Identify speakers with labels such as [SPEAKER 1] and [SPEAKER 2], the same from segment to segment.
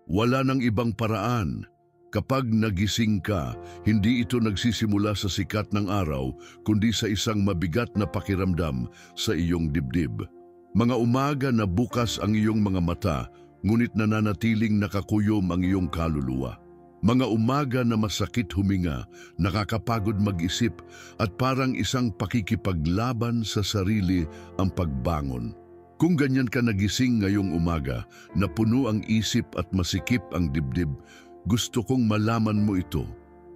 [SPEAKER 1] Wala nang ibang paraan. Kapag nagising ka, hindi ito nagsisimula sa sikat ng araw, kundi sa isang mabigat na pakiramdam sa iyong dibdib. Mga umaga na bukas ang iyong mga mata, ngunit nananatiling nakakuyom ang iyong kaluluwa. Mga umaga na masakit huminga, nakakapagod mag-isip at parang isang pakikipaglaban sa sarili ang pagbangon. Kung ganyan ka nagising ngayong umaga, na puno ang isip at masikip ang dibdib, gusto kong malaman mo ito.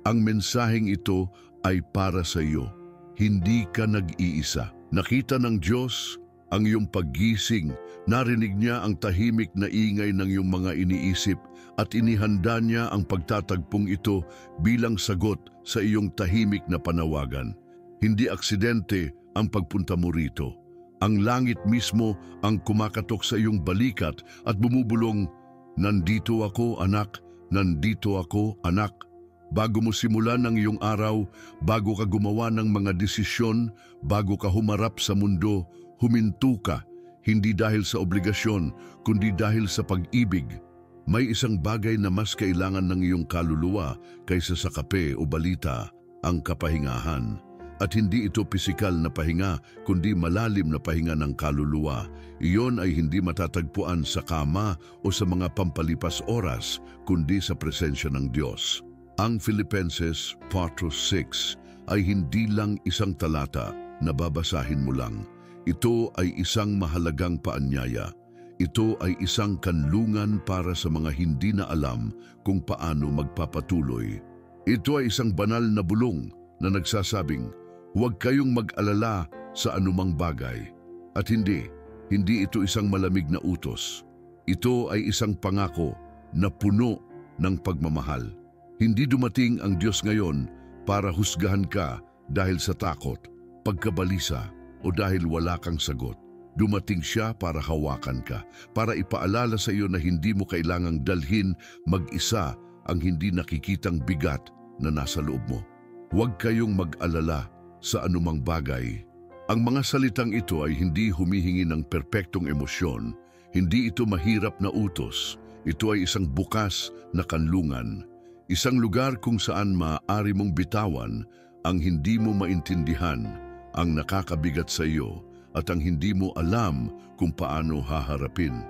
[SPEAKER 1] Ang mensaheng ito ay para sa iyo. Hindi ka nag-iisa. Nakita ng Diyos ang iyong paggising. Narinig niya ang tahimik na ingay ng iyong mga iniisip at inihanda niya ang pagtatagpong ito bilang sagot sa iyong tahimik na panawagan. Hindi aksidente ang pagpunta mo rito. Ang langit mismo ang kumakatok sa iyong balikat at bumubulong, "Nandito ako, anak. Nandito ako, anak." Bago mo simulan ang iyong araw, bago ka gumawa ng mga desisyon, bago ka humarap sa mundo, huminto ka, hindi dahil sa obligasyon, kundi dahil sa pag-ibig. May isang bagay na mas kailangan ng iyong kaluluwa kaysa sa kape o balita, ang kapahingahan. At hindi ito pisikal na pahinga, kundi malalim na pahinga ng kaluluwa. Iyon ay hindi matatagpuan sa kama o sa mga pampalipas oras, kundi sa presensya ng Diyos. Ang Filipenses 4:6 ay hindi lang isang talata na babasahin mo lang. Ito ay isang mahalagang paanyaya. Ito ay isang kanlungan para sa mga hindi na alam kung paano magpapatuloy. Ito ay isang banal na bulong na nagsasabing, huwag kayong mag-alala sa anumang bagay. At hindi ito isang malamig na utos. Ito ay isang pangako na puno ng pagmamahal. Hindi dumating ang Diyos ngayon para husgahan ka dahil sa takot, pagkabalisa o dahil wala kang sagot. Dumating siya para hawakan ka, para ipaalala sa iyo na hindi mo kailangang dalhin mag-isa ang hindi nakikitang bigat na nasa loob mo. Huwag kayong mag-alala sa anumang bagay. Ang mga salitang ito ay hindi humihingi ng perpektong emosyon, hindi ito mahirap na utos. Ito ay isang bukas na kanlungan, isang lugar kung saan maaari mong bitawan ang hindi mo maintindihan, ang nakakabigat sa iyo, at ang hindi mo alam kung paano haharapin.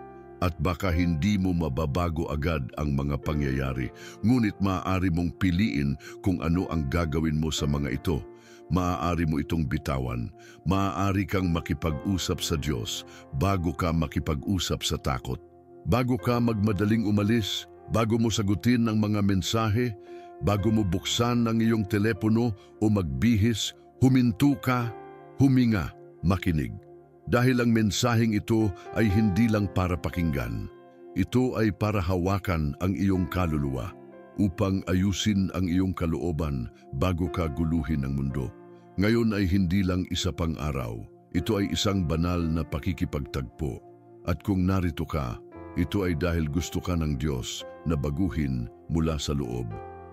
[SPEAKER 1] At baka hindi mo mababago agad ang mga pangyayari, ngunit maaari mong piliin kung ano ang gagawin mo sa mga ito. Maaari mo itong bitawan, maaari kang makipag-usap sa Diyos bago ka makipag-usap sa takot. Bago ka magmadaling umalis, bago mo sagutin ang mga mensahe, bago mo buksan ang iyong telepono o magbihis, huminto ka, huminga, makinig. Dahil ang mensaheng ito ay hindi lang para pakinggan. Ito ay para hawakan ang iyong kaluluwa, upang ayusin ang iyong kalooban bago ka guluhin ng mundo. Ngayon ay hindi lang isa pang araw. Ito ay isang banal na pakikipagtagpo. At kung narito ka, ito ay dahil gusto ka ng Diyos na baguhin mula sa loob,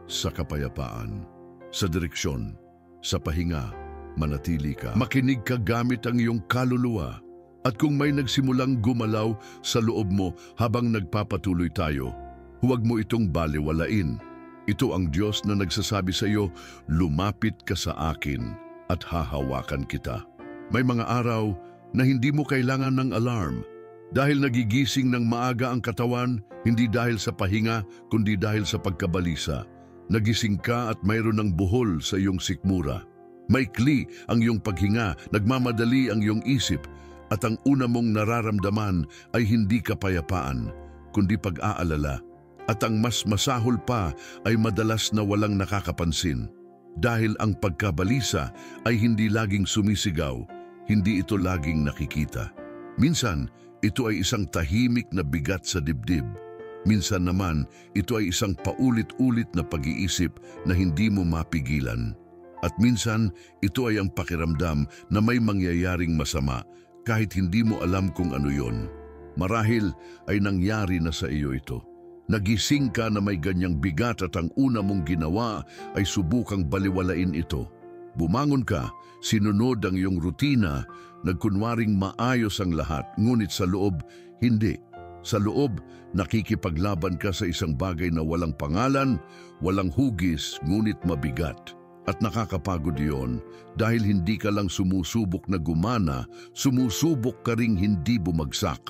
[SPEAKER 1] sa kapayapaan, sa direksyon, sa pahinga. Manatili ka. Makinig ka gamit ang iyong kaluluwa. At kung may nagsimulang gumalaw sa loob mo habang nagpapatuloy tayo, huwag mo itong balewalain. Ito ang Diyos na nagsasabi sa iyo, lumapit ka sa akin at hahawakan kita. May mga araw na hindi mo kailangan ng alarm. Dahil nagigising ng maaga ang katawan, hindi dahil sa pahinga, kundi dahil sa pagkabalisa. Nagising ka at mayroon ng buhol sa iyong sikmura. Maikli ang iyong paghinga, nagmamadali ang iyong isip, at ang una mong nararamdaman ay hindi kapayapaan, kundi pag-aalala. At ang mas masahol pa ay madalas na walang nakakapansin. Dahil ang pagkabalisa ay hindi laging sumisigaw, hindi ito laging nakikita. Minsan, ito ay isang tahimik na bigat sa dibdib. Minsan naman, ito ay isang paulit-ulit na pag-iisip na hindi mo mapigilan. At minsan, ito ay ang pakiramdam na may mangyayaring masama kahit hindi mo alam kung ano yon. Marahil ay nangyari na sa iyo ito. Nagising ka na may ganyang bigat at ang una mong ginawa ay subukang baliwalain ito. Bumangon ka, sinunod ang iyong rutina, nagkunwaring maayos ang lahat, ngunit sa loob, hindi. Sa loob, nakikipaglaban ka sa isang bagay na walang pangalan, walang hugis, ngunit mabigat. At nakakapagod iyon dahil hindi ka lang sumusubok na gumana, sumusubok ka ring hindi bumagsak.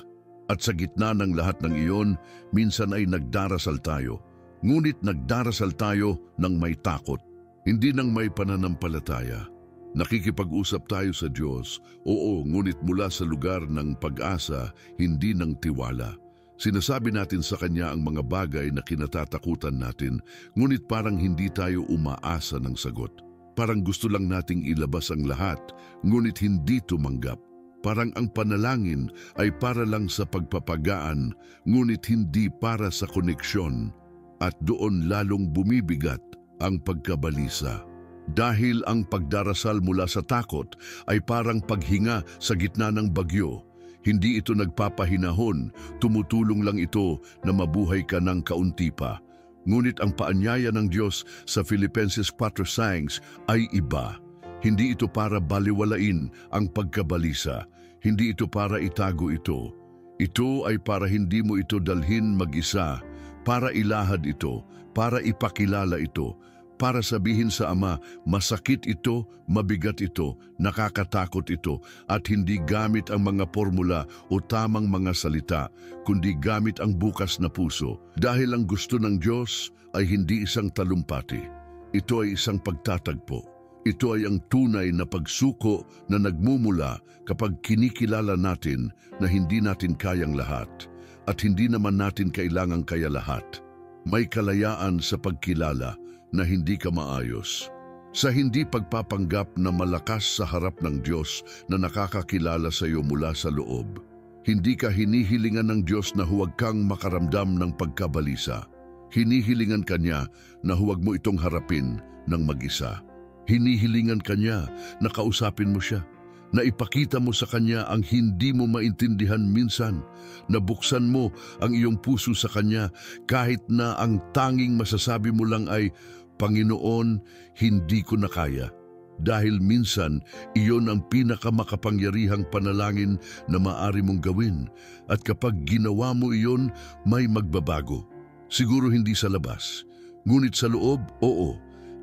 [SPEAKER 1] At sa gitna ng lahat ng iyon, minsan ay nagdarasal tayo. Ngunit nagdarasal tayo ng may takot, hindi ng may pananampalataya. Nakikipag-usap tayo sa Diyos, oo, ngunit mula sa lugar ng pag-asa, hindi ng tiwala. Sinasabi natin sa Kanya ang mga bagay na kinatatakutan natin, ngunit parang hindi tayo umaasa ng sagot. Parang gusto lang nating ilabas ang lahat, ngunit hindi tumanggap. Parang ang panalangin ay para lang sa pagpapagaan, ngunit hindi para sa koneksyon. At doon lalong bumibigat ang pagkabalisa. Dahil ang pagdarasal mula sa takot ay parang paghinga sa gitna ng bagyo. Hindi ito nagpapahinahon, tumutulong lang ito na mabuhay ka ng kaunti pa. Ngunit ang paanyaya ng Diyos sa Filipenses 4:6 ay iba. Hindi ito para baliwalain ang pagkabalisa. Hindi ito para itago ito. Ito ay para hindi mo ito dalhin mag-isa, para ilahad ito, para ipakilala ito, para sabihin sa Ama, masakit ito, mabigat ito, nakakatakot ito, at hindi gamit ang mga formula o tamang mga salita, kundi gamit ang bukas na puso. Dahil ang gusto ng Diyos ay hindi isang talumpati. Ito ay isang pagtatagpo. Ito ay ang tunay na pagsuko na nagmumula kapag kinikilala natin na hindi natin kayang lahat at hindi naman natin kailangang kaya lahat. May kalayaan sa pagkilala na hindi ka maayos. Sa hindi pagpapanggap na malakas sa harap ng Diyos na nakakakilala sa iyo mula sa loob. Hindi ka hinihilingan ng Diyos na huwag kang makaramdam ng pagkabalisa. Hinihilingan ka niya na huwag mo itong harapin ng mag-isa. Hinihilingan ka niya na kausapin mo siya, na ipakita mo sa Kanya ang hindi mo maintindihan minsan, na buksan mo ang iyong puso sa Kanya kahit na ang tanging masasabi mo lang ay, Panginoon, hindi ko na kaya. Dahil minsan, iyon ang pinakamakapangyarihang panalangin na maaari mong gawin, at kapag ginawa mo iyon, may magbabago. Siguro hindi sa labas, ngunit sa loob, oo.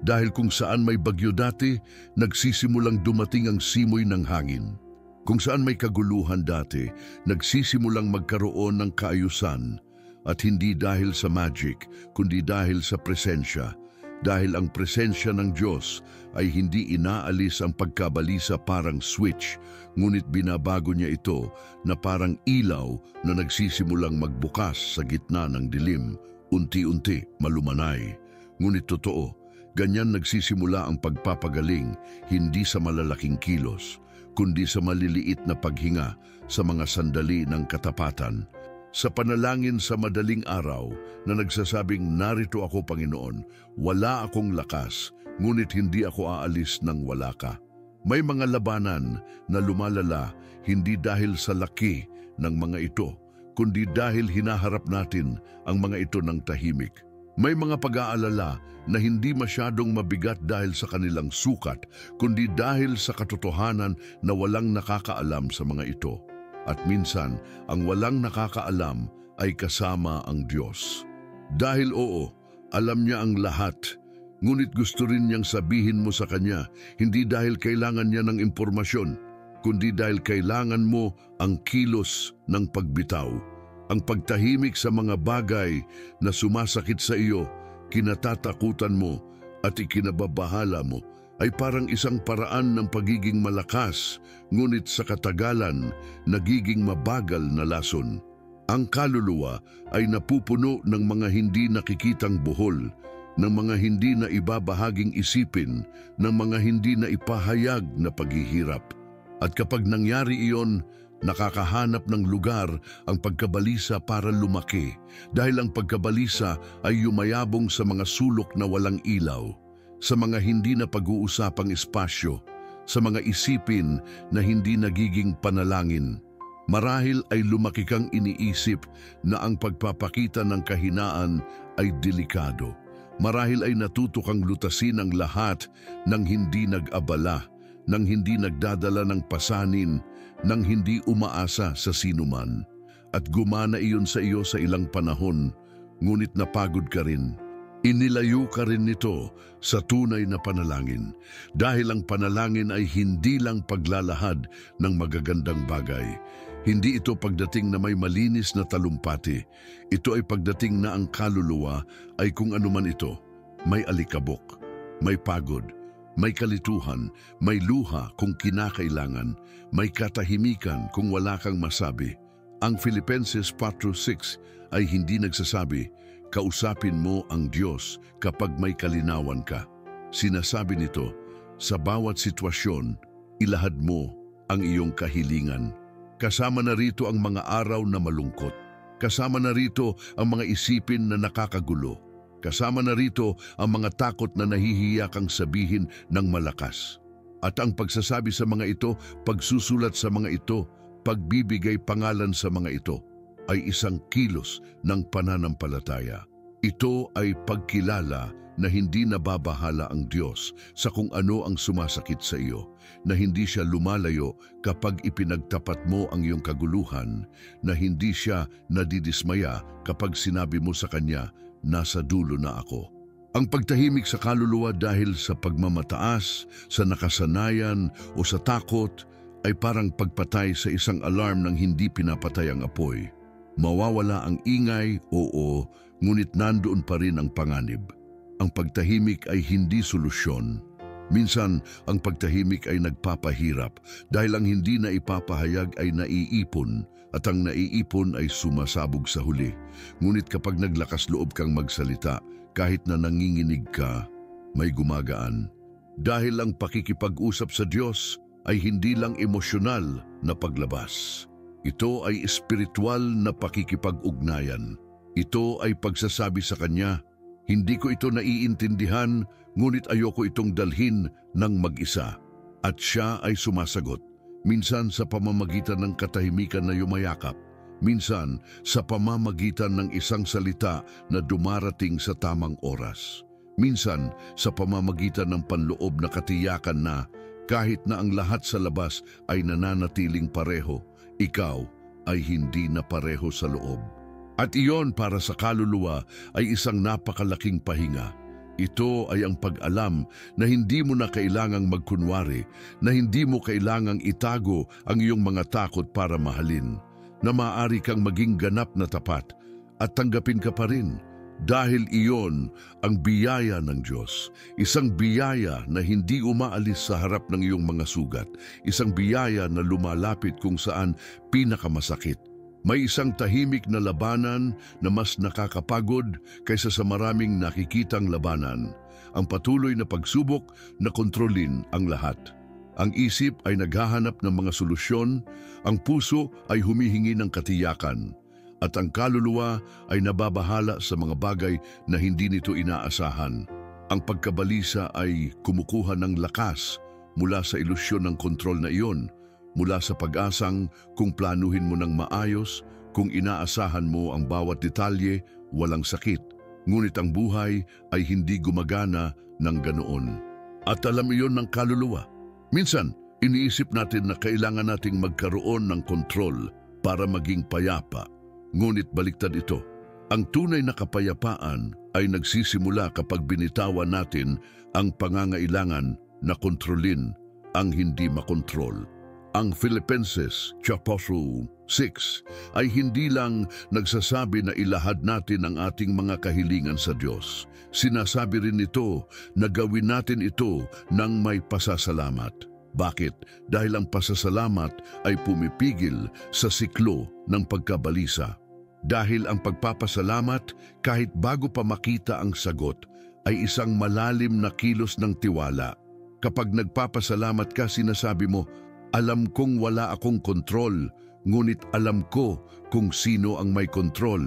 [SPEAKER 1] Dahil kung saan may bagyo dati, nagsisimulang dumating ang simoy ng hangin. Kung saan may kaguluhan dati, nagsisimulang magkaroon ng kaayusan. At hindi dahil sa magic, kundi dahil sa presensya. Dahil ang presensya ng Diyos ay hindi inaalis ang pagkabalisa parang switch, ngunit binabago niya ito na parang ilaw na nagsisimulang magbukas sa gitna ng dilim, unti-unti malumanay. Ngunit totoo, ganyan nagsisimula ang pagpapagaling, hindi sa malalaking kilos, kundi sa maliliit na paghinga sa mga sandali ng katapatan. Sa panalangin sa madaling araw na nagsasabing, narito ako Panginoon, wala akong lakas, ngunit hindi ako aalis nang wala ka. May mga labanan na lumalala hindi dahil sa laki ng mga ito, kundi dahil hinaharap natin ang mga ito ng tahimik. May mga pag-aalala na hindi masyadong mabigat dahil sa kanilang sukat, kundi dahil sa katotohanan na walang nakakaalam sa mga ito. At minsan, ang walang nakakaalam ay kasama ang Diyos. Dahil oo, alam niya ang lahat, ngunit gusto rin niyang sabihin mo sa Kanya, hindi dahil kailangan niya ng impormasyon, kundi dahil kailangan mo ang kilos ng pagbitaw. Ang pagtahimik sa mga bagay na sumasakit sa iyo, kinatatakutan mo at ikinababahala mo ay parang isang paraan ng pagiging malakas, ngunit sa katagalan, nagiging mabagal na lason. Ang kaluluwa ay napupuno ng mga hindi nakikitang buhol, ng mga hindi na ibabahaging isipin, ng mga hindi na ipahayag na paghihirap. At kapag nangyari iyon, nakakahanap ng lugar ang pagkabalisa para lumaki, dahil ang pagkabalisa ay yumayabong sa mga sulok na walang ilaw, sa mga hindi na pag-uusapang espasyo, sa mga isipin na hindi nagiging panalangin. Marahil ay lumaki kang iniisip na ang pagpapakita ng kahinaan ay delikado. Marahil ay natuto kang lutasin ang lahat ng hindi nag-abala, ng hindi nagdadala ng pasanin, nang hindi umaasa sa sinuman. at gumana iyon sa iyo sa ilang panahon, ngunit napagod ka rin. Inilayo ka rin nito sa tunay na panalangin, dahil ang panalangin ay hindi lang paglalahad ng magagandang bagay. Hindi ito pagdating na may malinis na talumpati. Ito ay pagdating na ang kaluluwa ay kung anuman ito. May alikabok, may pagod, may kalituhan, may luha kung kinakailangan, may katahimikan kung wala kang masabi. Ang Filipenses 4:6 ay hindi nagsasabi, kausapin mo ang Diyos kapag may kalinawan ka. Sinasabi nito, sa bawat sitwasyon, ilahad mo ang iyong kahilingan. Kasama na rito ang mga araw na malungkot. Kasama na rito ang mga isipin na nakakagulo. Kasama na rito ang mga takot na nahihiya kang sabihin ng malakas. At ang pagsasabi sa mga ito, pagsusulat sa mga ito, pagbibigay pangalan sa mga ito, ay isang kilos ng pananampalataya. Ito ay pagkilala na hindi nababahala ang Diyos sa kung ano ang sumasakit sa iyo, na hindi siya lumalayo kapag ipinagtapat mo ang iyong kaguluhan, na hindi siya nadidismaya kapag sinabi mo sa Kanya, nasa dulo na ako. Ang pagtahimik sa kaluluwa dahil sa pagmamataas, sa nakasanayan o sa takot ay parang pagpatay sa isang alarm ng hindi pinapatay ang apoy. Mawawala ang ingay, oo, ngunit nandoon pa rin ang panganib. Ang pagtahimik ay hindi solusyon. Minsan, ang pagtahimik ay nagpapahirap dahil ang hindi na ipapahayag ay naiipon at ang naiipon ay sumasabog sa huli. Ngunit kapag naglakas loob kang magsalita, kahit na nanginginig ka, may gumagaan. Dahil ang pakikipag-usap sa Diyos ay hindi lang emosyonal na paglabas. Ito ay espiritual na pakikipag-ugnayan. Ito ay pagsasabi sa Kanya, hindi ko ito naiintindihan, ngunit ayoko itong dalhin ng mag-isa. At siya ay sumasagot, minsan sa pamamagitan ng katahimikan na yumayakap, minsan sa pamamagitan ng isang salita na dumarating sa tamang oras, minsan sa pamamagitan ng panloob na katiyakan na kahit na ang lahat sa labas ay nananatiling pareho, ikaw ay hindi na pareho sa loob. At iyon para sa kaluluwa ay isang napakalaking pahinga. Ito ay ang pag-alam na hindi mo na kailangang magkunwari, na hindi mo kailangang itago ang iyong mga takot para mahalin, na maaari kang maging ganap na tapat at tanggapin ka pa rin. Dahil iyon ang biyaya ng Diyos, isang biyaya na hindi umaalis sa harap ng iyong mga sugat, isang biyaya na lumalapit kung saan pinakamasakit. May isang tahimik na labanan na mas nakakapagod kaysa sa maraming nakikitang labanan, ang patuloy na pagsubok na kontrolin ang lahat. Ang isip ay naghahanap ng mga solusyon, ang puso ay humihingi ng katiyakan, at ang kaluluwa ay nababahala sa mga bagay na hindi nito inaasahan. Ang pagkabalisa ay kumukuha ng lakas mula sa ilusyon ng kontrol na iyon, mula sa pag-asang kung planuhin mo ng maayos, kung inaasahan mo ang bawat detalye, walang sakit. Ngunit ang buhay ay hindi gumagana ng ganoon. At alam iyon ng kaluluwa. Minsan, iniisip natin na kailangan nating magkaroon ng kontrol para maging payapa. Ngunit baliktad ito. Ang tunay na kapayapaan ay nagsisimula kapag binitawan natin ang pangangailangan na kontrolin ang hindi makontrol. Ang Filipenses 4:6 ay hindi lang nagsasabi na ilahad natin ang ating mga kahilingan sa Diyos. Sinasabi rin ito na gawin natin ito ng may pasasalamat. Bakit? Dahil ang pasasalamat ay pumipigil sa siklo ng pagkabalisa. Dahil ang pagpapasalamat, kahit bago pa makita ang sagot, ay isang malalim na kilos ng tiwala. Kapag nagpapasalamat ka, sinasabi mo, alam kong wala akong kontrol, ngunit alam ko kung sino ang may kontrol.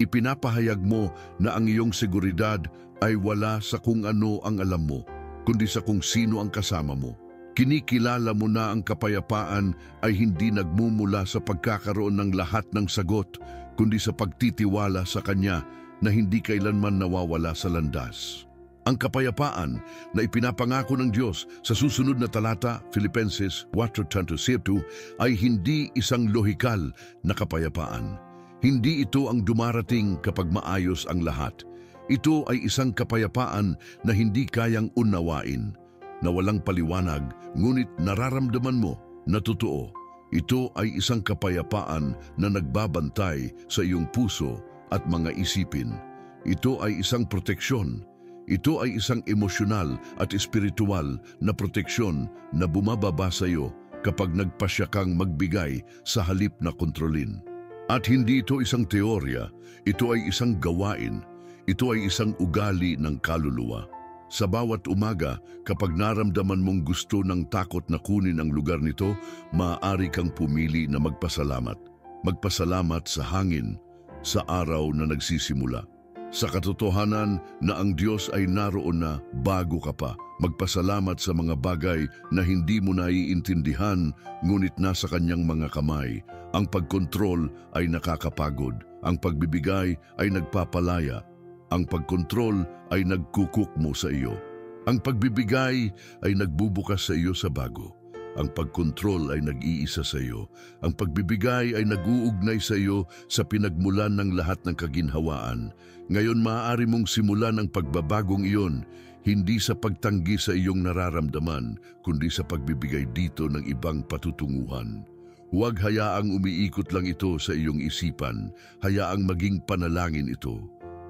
[SPEAKER 1] Ipinapahayag mo na ang iyong seguridad ay wala sa kung ano ang alam mo, kundi sa kung sino ang kasama mo. Kinikilala mo na ang kapayapaan ay hindi nagmumula sa pagkakaroon ng lahat ng sagot, kundi sa pagtitiwala sa Kanya na hindi kailanman nawawala sa landas. Ang kapayapaan na ipinapangako ng Diyos sa susunod na talata, Filipenses 4:27, ay hindi isang lohikal na kapayapaan. Hindi ito ang dumarating kapag maayos ang lahat. Ito ay isang kapayapaan na hindi kayang unawain, na walang paliwanag, ngunit nararamdaman mo na totoo. Ito ay isang kapayapaan na nagbabantay sa iyong puso at mga isipin. Ito ay isang proteksyon. Ito ay isang emosyonal at espiritual na proteksyon na bumababa sa iyo kapag nagpasya kang magbigay sa halip na kontrolin. At hindi ito isang teorya, ito ay isang gawain, ito ay isang ugali ng kaluluwa. Sa bawat umaga, kapag naramdaman mong gusto ng takot na kunin ang lugar nito, maaari kang pumili na magpasalamat. Magpasalamat sa hangin, sa araw na nagsisimula. Sa katotohanan na ang Diyos ay naroon na bago ka pa. Magpasalamat sa mga bagay na hindi mo naiintindihan ngunit nasa kanyang mga kamay. Ang pagkontrol ay nakakapagod. Ang pagbibigay ay nagpapalaya. Ang pagkontrol ay nagkukukmo sa iyo. Ang pagbibigay ay nagbubukas sa iyo sa bago. Ang pagkontrol ay nag-iisa sa iyo. Ang pagbibigay ay nag-uugnay sa iyo sa pinagmulan ng lahat ng kaginhawaan. Ngayon maaari mong simulan ang pagbabagong iyon, hindi sa pagtanggi sa iyong nararamdaman, kundi sa pagbibigay dito ng ibang patutunguhan. Huwag hayaang umiikot lang ito sa iyong isipan, hayaang maging panalangin ito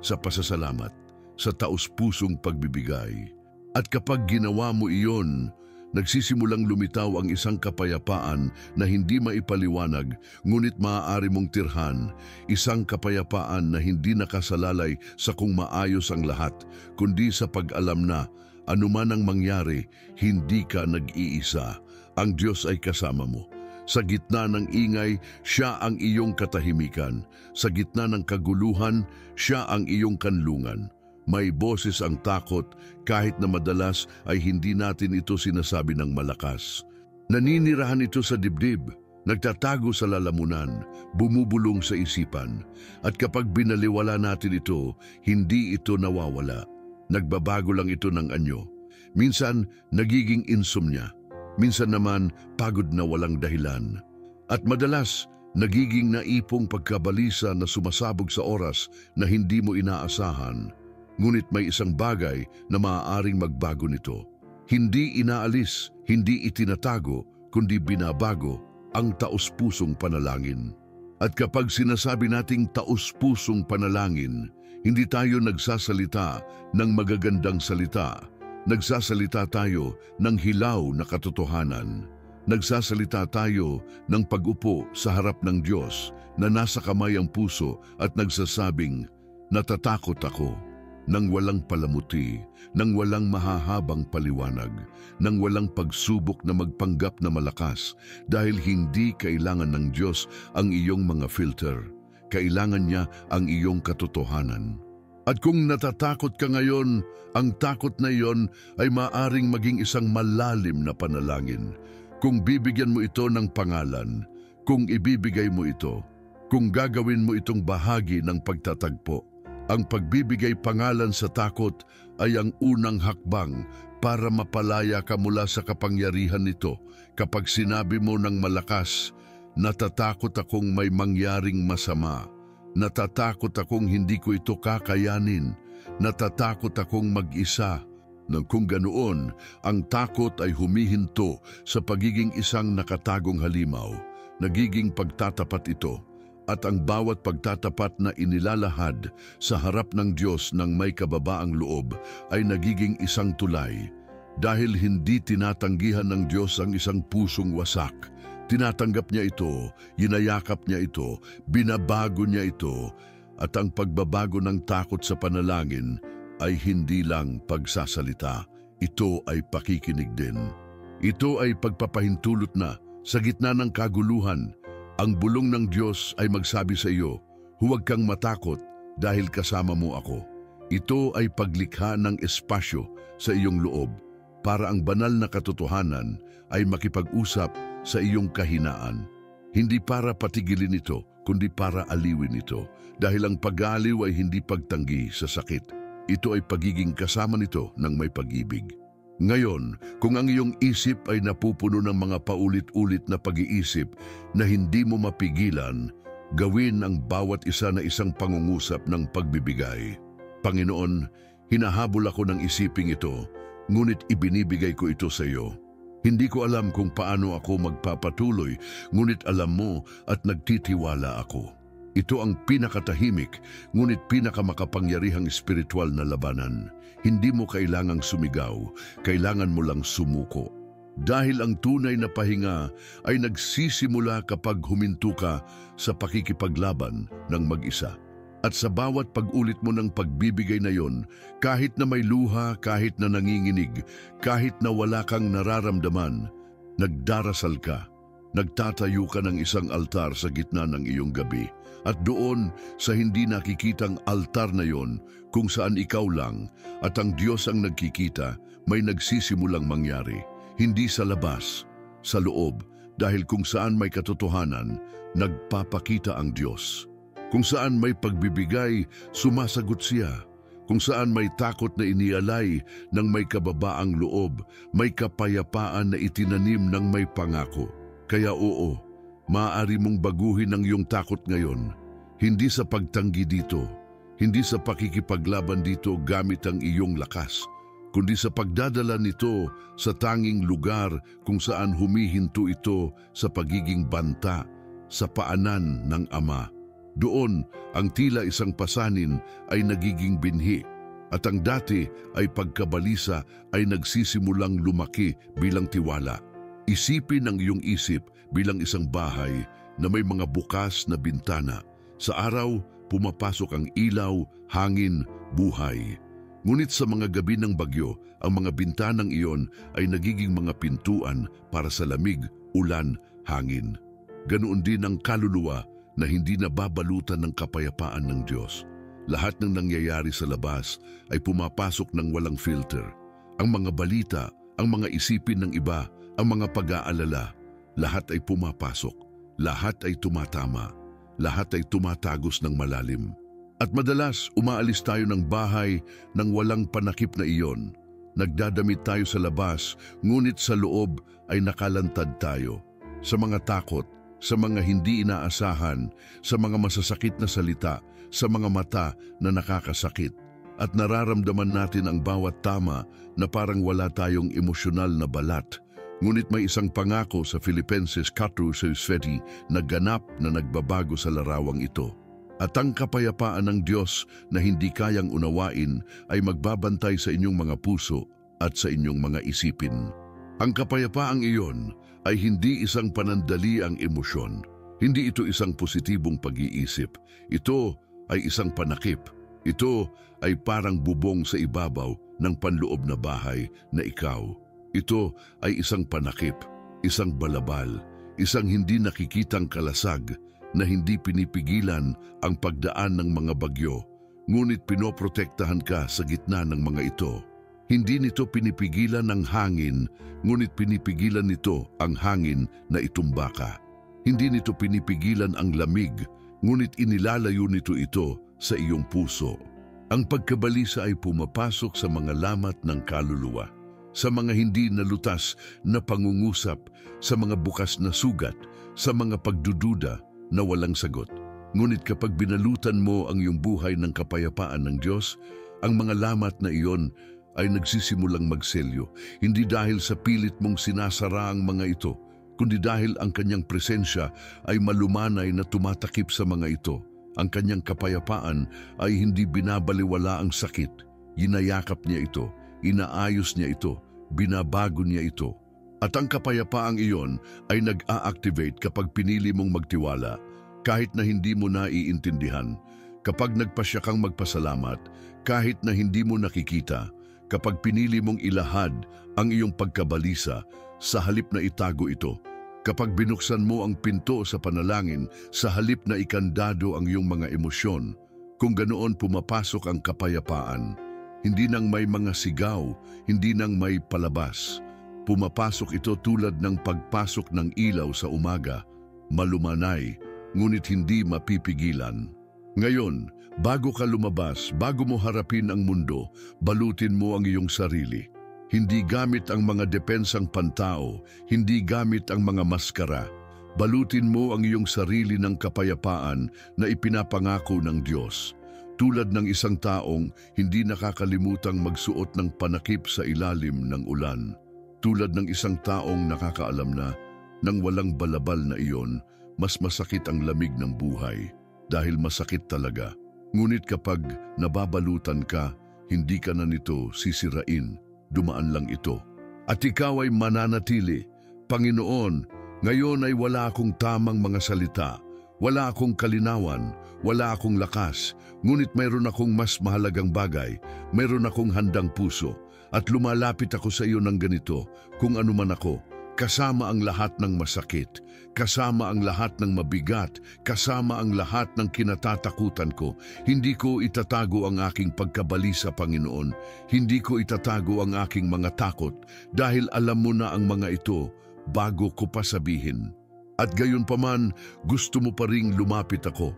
[SPEAKER 1] sa pasasalamat, sa taos-pusong pagbibigay. At kapag ginawa mo iyon, nagsisimulang lumitaw ang isang kapayapaan na hindi maipaliwanag, ngunit maaari mong tirhan, isang kapayapaan na hindi nakasalalay sa kung maayos ang lahat, kundi sa pag-alam na, anuman ang mangyari, hindi ka nag-iisa. Ang Diyos ay kasama mo. Sa gitna ng ingay, siya ang iyong katahimikan. Sa gitna ng kaguluhan, siya ang iyong kanlungan. May boses ang takot kahit na madalas ay hindi natin ito sinasabi ng malakas. Naninirahan ito sa dibdib, nagtatago sa lalamunan, bumubulong sa isipan. At kapag binaliwala natin ito, hindi ito nawawala. Nagbabago lang ito ng anyo. Minsan nagiging insomnia, minsan naman pagod na walang dahilan. At madalas nagiging naipong pagkabalisa na sumasabog sa oras na hindi mo inaasahan. Ngunit may isang bagay na maaaring magbago nito. Hindi inaalis, hindi itinatago, kundi binabago ang taos-pusong panalangin. At kapag sinasabi nating taos-pusong panalangin, hindi tayo nagsasalita ng magagandang salita. Nagsasalita tayo ng hilaw na katotohanan. Nagsasalita tayo ng pag-upo sa harap ng Diyos na nasa kamay ang puso at nagsasabing, natatakot ako. Nang walang palamuti, nang walang mahahabang paliwanag, nang walang pagsubok na magpanggap na malakas, dahil hindi kailangan ng Diyos ang iyong mga filter. Kailangan niya ang iyong katotohanan. At kung natatakot ka ngayon, ang takot na iyon ay maaring maging isang malalim na panalangin. Kung bibigyan mo ito ng pangalan, kung ibibigay mo ito, kung gagawin mo itong bahagi ng pagtatagpo, ang pagbibigay pangalan sa takot ay ang unang hakbang para mapalaya ka mula sa kapangyarihan nito. Kapag sinabi mo ng malakas, natatakot akong may mangyaring masama, natatakot akong hindi ko ito kakayanin, natatakot akong mag-isa. Nang kung ganoon, ang takot ay humihinto sa pagiging isang nakatagong halimaw. Nagiging pagtatapat ito. At ang bawat pagtatapat na inilalahad sa harap ng Diyos ng may kababaang loob ay nagiging isang tulay. Dahil hindi tinatanggihan ng Diyos ang isang pusong wasak, tinatanggap niya ito, yinayakap niya ito, binabago niya ito, at ang pagbabago ng takot sa panalangin ay hindi lang pagsasalita, ito ay pakikinig din. Ito ay pagpapahintulot na sa gitna ng kaguluhan, ang bulong ng Diyos ay magsabi sa iyo, huwag kang matakot dahil kasama mo ako. Ito ay paglikha ng espasyo sa iyong loob para ang banal na katotohanan ay makipag-usap sa iyong kahinaan. Hindi para patigilin ito, kundi para aliwin ito. Dahil ang pag-aliw ay hindi pagtanggi sa sakit. Ito ay pagiging kasama nito ng may pag-ibig. Ngayon, kung ang iyong isip ay napupuno ng mga paulit-ulit na pag-iisip na hindi mo mapigilan, gawin ang bawat isa na isang pangungusap ng pagbibigay. Panginoon, hinahabol ako ng isiping ito, ngunit ibinibigay ko ito sa iyo. Hindi ko alam kung paano ako magpapatuloy, ngunit alam mo at nagtitiwala ako. Ito ang pinakatahimik, ngunit pinakamakapangyarihang espiritual na labanan. Hindi mo kailangang sumigaw, kailangan mo lang sumuko. Dahil ang tunay na pahinga ay nagsisimula kapag huminto ka sa pakikipaglaban ng mag-isa. At sa bawat pag-ulit mo ng pagbibigay na yon, kahit na may luha, kahit na nanginginig, kahit na wala kang nararamdaman, nagdarasal ka, nagtatayo ka ng isang altar sa gitna ng iyong gabi. At doon, sa hindi nakikitang altar na yon, kung saan ikaw lang at ang Diyos ang nagkikita, may nagsisimulang mangyari. Hindi sa labas, sa loob, dahil kung saan may katotohanan, nagpapakita ang Diyos. Kung saan may pagbibigay, sumasagot siya. Kung saan may takot na inialay ng may kababaang loob, may kapayapaan na itinanim ng may pangako. Kaya oo, maaari mong baguhin ang iyong takot ngayon. Hindi sa pagtanggi dito, hindi sa pakikipaglaban dito gamit ang iyong lakas, kundi sa pagdadala nito sa tanging lugar kung saan humihinto ito sa pagiging banta, sa paanan ng Ama. Doon, ang tila isang pasanin ay nagiging binhi at ang dati ay pagkabalisa ay nagsisimulang lumaki bilang tiwala. Isipin ang iyong isip bilang isang bahay na may mga bukas na bintana. Sa araw, pumapasok ang ilaw, hangin, buhay. Ngunit sa mga gabi ng bagyo, ang mga bintanang iyon ay nagiging mga pintuan para sa lamig, ulan, hangin. Ganoon din ang kaluluwa na hindi nababalutan ng kapayapaan ng Diyos. Lahat ng nangyayari sa labas ay pumapasok ng walang filter. Ang mga balita, ang mga isipin ng iba, ang mga pag-aalala, lahat ay pumapasok, lahat ay tumatama, lahat ay tumatagos ng malalim. At madalas umaalis tayo ng bahay ng walang panakip na iyon. Nagdadamit tayo sa labas, ngunit sa loob ay nakalantad tayo. Sa mga takot, sa mga hindi inaasahan, sa mga masasakit na salita, sa mga mata na nakakasakit. At nararamdaman natin ang bawat tama na parang wala tayong emosyonal na balat. Ngunit may isang pangako sa Filipenses 4:7 na ganap na nagbabago sa larawang ito. At ang kapayapaan ng Diyos na hindi kayang unawain ay magbabantay sa inyong mga puso at sa inyong mga isipin. Ang kapayapaang iyon ay hindi isang panandaliang emosyon. Hindi ito isang positibong pag-iisip. Ito ay isang panakip. Ito ay parang bubong sa ibabaw ng panloob na bahay na ikaw. Ito ay isang panakip, isang balabal, isang hindi nakikitang kalasag na hindi pinipigilan ang pagdaan ng mga bagyo, ngunit pinoprotektahan ka sa gitna ng mga ito. Hindi nito pinipigilan ang hangin, ngunit pinipigilan nito ang hangin na itumba ka. Hindi nito pinipigilan ang lamig, ngunit inilalayo nito ito sa iyong puso. Ang pagkabalisa ay pumapasok sa mga lamat ng kaluluwa, sa mga hindi nalutas na pangungusap, sa mga bukas na sugat, sa mga pagdududa na walang sagot. Ngunit kapag binalutan mo ang iyong buhay ng kapayapaan ng Diyos, ang mga lamat na iyon ay nagsisimulang magselyo, hindi dahil sa pilit mong sinasara ang mga ito, kundi dahil ang kanyang presensya ay malumanay na tumatakip sa mga ito. Ang kanyang kapayapaan ay hindi binabaliwala ang sakit. Ginayakap niya ito, inaayos niya ito, binabago niya ito. At ang kapayapaang iyon ay nag-a-activate kapag pinili mong magtiwala, kahit na hindi mo naiintindihan, kapag nagpasya kang magpasalamat, kahit na hindi mo nakikita, kapag pinili mong ilahad ang iyong pagkabalisa sa halip na itago ito, kapag binuksan mo ang pinto sa panalangin sa halip na ikandado ang iyong mga emosyon, kung ganoon pumapasok ang kapayapaan, hindi nang may mga sigaw, hindi nang may palabas. Pumapasok ito tulad ng pagpasok ng ilaw sa umaga, malumanay, ngunit hindi mapipigilan. Ngayon, bago ka lumabas, bago mo harapin ang mundo, balutin mo ang iyong sarili. Hindi gamit ang mga depensang pantao, hindi gamit ang mga maskara. Balutin mo ang iyong sarili ng kapayapaan na ipinapangako ng Diyos. Tulad ng isang taong hindi nakakalimutang magsuot ng panakip sa ilalim ng ulan. Tulad ng isang taong nakakaalam na nang walang balabal na iyon, mas masakit ang lamig ng buhay. Dahil masakit talaga. Ngunit kapag nababalutan ka, hindi ka na nito sisirain. Dumaan lang ito. At ikaw ay mananatili. Panginoon, ngayon ay wala akong tamang mga salita. Wala akong kalinawan. Wala akong lakas. Ngunit mayroon akong mas mahalagang bagay. Mayroon akong handang puso. At lumalapit ako sa iyo ng ganito, kung ano man ako. Kasama ang lahat ng masakit, kasama ang lahat ng mabigat, kasama ang lahat ng kinatatakutan ko. Hindi ko itatago ang aking pagkabalisa, Panginoon. Hindi ko itatago ang aking mga takot dahil alam mo na ang mga ito bago ko pa sabihin. At gayon paman, gusto mo pa ring lumapit ako,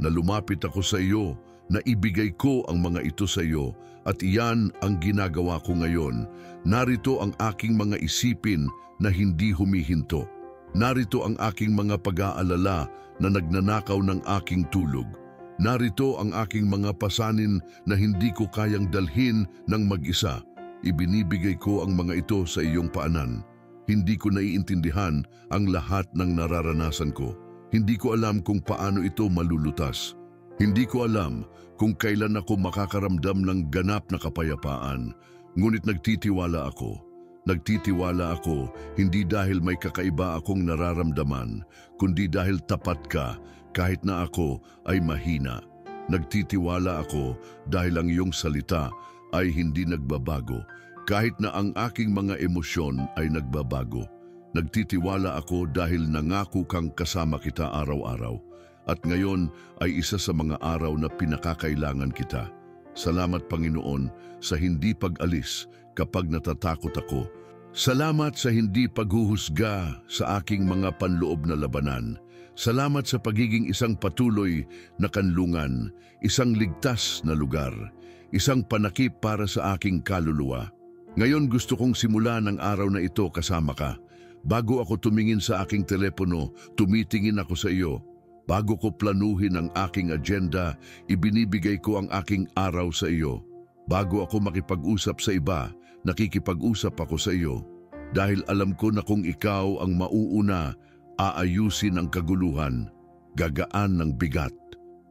[SPEAKER 1] na lumapit ako sa iyo, na ibigay ko ang mga ito sa iyo. At iyan ang ginagawa ko ngayon. Narito ang aking mga isipin na hindi humihinto. Narito ang aking mga pag-aalala na nagnanakaw ng aking tulog. Narito ang aking mga pasanin na hindi ko kayang dalhin ng mag-isa. Ibinibigay ko ang mga ito sa iyong paanan. Hindi ko naiintindihan ang lahat ng nararanasan ko. Hindi ko alam kung paano ito malulutas. Hindi ko alam kung kailan ako makakaramdam ng ganap na kapayapaan. Ngunit nagtitiwala ako. Nagtitiwala ako hindi dahil may kakaiba akong nararamdaman, kundi dahil tapat ka kahit na ako ay mahina. Nagtitiwala ako dahil ang iyong salita ay hindi nagbabago, kahit na ang aking mga emosyon ay nagbabago. Nagtitiwala ako dahil nangako kang kasama kita araw-araw, at ngayon ay isa sa mga araw na pinakakailangan kita. Salamat, Panginoon, sa hindi pag-alis kapag natatakot ako. Salamat sa hindi paghuhusga sa aking mga panloob na labanan. Salamat sa pagiging isang patuloy na kanlungan, isang ligtas na lugar, isang panakip para sa aking kaluluwa. Ngayon gusto kong simulan ang araw na ito kasama ka. Bago ako tumingin sa aking telepono, tumitingin ako sa iyo. Bago ko planuhin ang aking agenda, ibinibigay ko ang aking araw sa iyo. Bago ako makipag-usap sa iba, nakikipag-usap ako sa iyo. Dahil alam ko na kung ikaw ang mauuna, aayusin ang kaguluhan, gagaan ng bigat,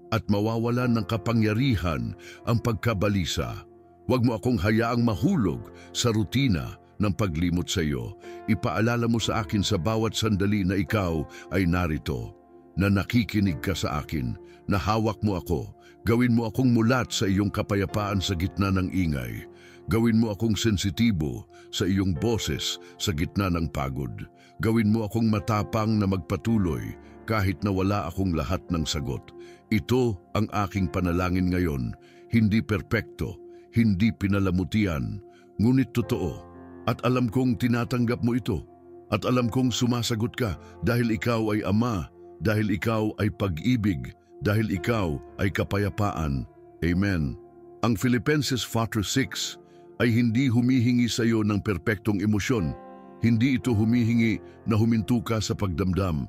[SPEAKER 1] at mawawalan ng kapangyarihan ang pagkabalisa. Huwag mo akong hayaang mahulog sa rutina ng paglimot sa iyo. Ipaalala mo sa akin sa bawat sandali na ikaw ay narito, na nakikinig ka sa akin, na hawak mo ako. Gawin mo akong mulat sa iyong kapayapaan sa gitna ng ingay. Gawin mo akong sensitibo sa iyong boses sa gitna ng pagod. Gawin mo akong matapang na magpatuloy kahit na wala akong lahat ng sagot. Ito ang aking panalangin ngayon, hindi perpekto, hindi pinalamutian, ngunit totoo. At alam kong tinatanggap mo ito. At alam kong sumasagot ka dahil ikaw ay Ama, dahil ikaw ay pag-ibig, dahil ikaw ay kapayapaan. Amen. Ang Filipenses 4:6 ay hindi humihingi sa iyo ng perpektong emosyon. Hindi ito humihingi na huminto ka sa pagdamdam.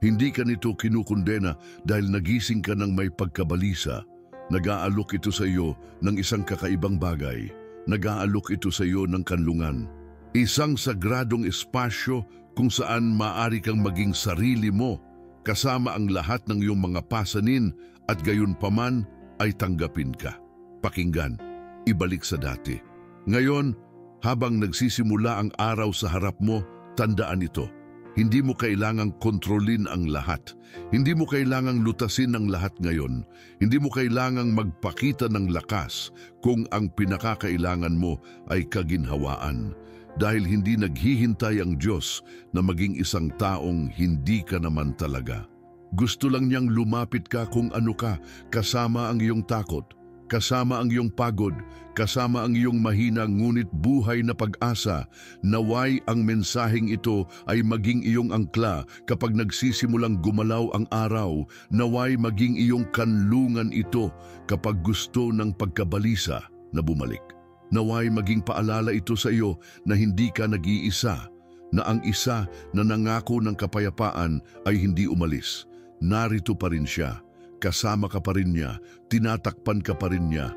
[SPEAKER 1] Hindi ka nito kinukondena dahil nagising ka ng may pagkabalisa. Nag-aalok ito sa iyo ng isang kakaibang bagay. Nag-aalok ito sa iyo ng kanlungan. Isang sagradong espasyo kung saan maaari kang maging sarili mo, kasama ang lahat ng iyong mga pasanin at gayon paman ay tanggapin ka. Pakinggan, ibalik sa dati. Ngayon, habang nagsisimula ang araw sa harap mo, tandaan ito. Hindi mo kailangang kontrolin ang lahat. Hindi mo kailangang lutasin ang lahat ngayon. Hindi mo kailangang magpakita ng lakas kung ang pinakakailangan mo ay kaginhawaan. Dahil hindi naghihintay ang Diyos na maging isang taong hindi ka naman talaga. Gusto lang niyang lumapit ka kung ano ka, kasama ang iyong takot, kasama ang iyong pagod, kasama ang iyong mahina ngunit buhay na pag-asa. Naway ang mensaheng ito ay maging iyong angkla kapag nagsisimulang gumalaw ang araw. Naway maging iyong kanlungan ito kapag gusto ng pagkabalisa na bumalik. Naway maging paalala ito sa iyo na hindi ka nag-iisa, na ang isa na nangako ng kapayapaan ay hindi umalis. Narito pa rin siya. Kasama ka pa rin niya, tinatakpan ka pa rin niya.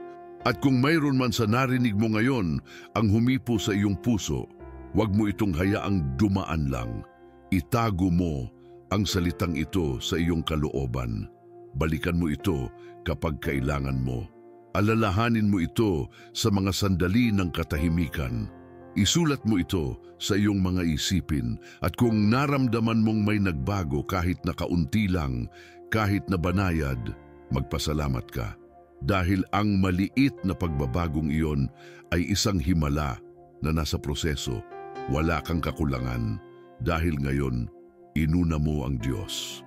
[SPEAKER 1] At kung mayroon man sa narinig mo ngayon ang humipo sa iyong puso, huwag mo itong hayaang dumaan lang. Itago mo ang salitang ito sa iyong kalooban. Balikan mo ito kapag kailangan mo. Alalahanin mo ito sa mga sandali ng katahimikan. Isulat mo ito sa iyong mga isipin at kung naramdaman mong may nagbago kahit na kaunti lang, kahit na banayad, magpasalamat ka. Dahil ang maliit na pagbabagong iyon ay isang himala na nasa proseso. Wala kang kakulangan dahil ngayon inuna mo ang Diyos.